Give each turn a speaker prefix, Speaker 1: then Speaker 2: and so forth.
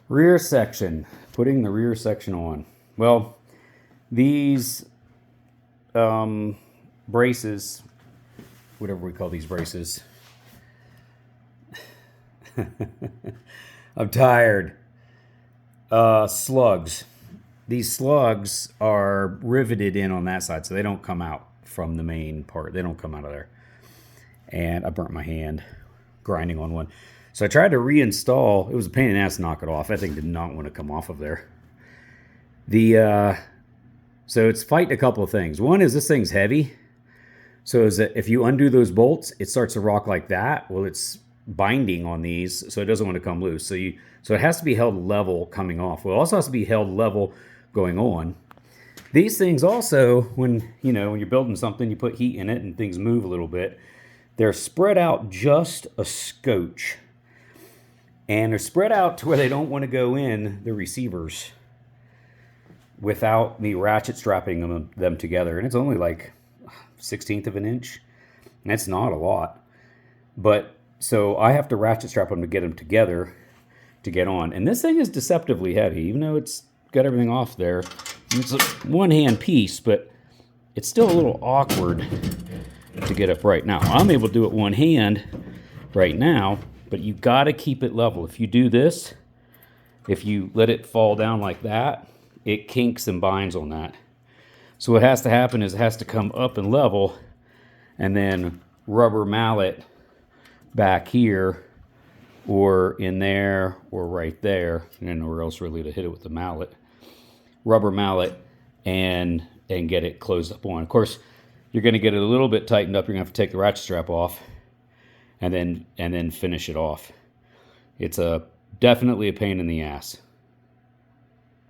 Speaker 1: Rear section, putting the rear section on. Well, these braces, whatever we call these braces, I'm tired. Slugs. These slugs are riveted in on that side, so they don't come out from the main part. They don't come out of there. And I burnt my hand grinding on one. So I tried to reinstall. It was a pain in the ass to knock it off. That thing did not want to come off of there. So it's fighting a couple of things. One is this thing's heavy. So is that if you undo those bolts, it starts to rock like that. Well, it's binding on these, so it doesn't want to come loose. So it has to be held level coming off. Well, it also has to be held level going on. These things also, when you're building something, you put heat in it and things move a little bit. They're spread out just a scotch. And they're spread out to where they don't want to go in the receivers without me ratchet strapping them together. And it's only like 1/16 of an inch. And that's not a lot. But so I have to ratchet strap them to get them together to get on. And this thing is deceptively heavy, even though it's got everything off there. It's a one-hand piece, but it's still a little awkward to get up right now. I'm able to do it one hand right now, but you got to keep it level. If you do this, if you let it fall down like that, it kinks and binds on that. So what has to happen is it has to come up and level, and then rubber mallet back here or in there or right there, and nowhere else really to hit it with the mallet. Rubber mallet and get it closed up on. Of course, you're going to get it a little bit tightened up. You're going to have to take the ratchet strap off and then finish it off. It's definitely a pain in the ass.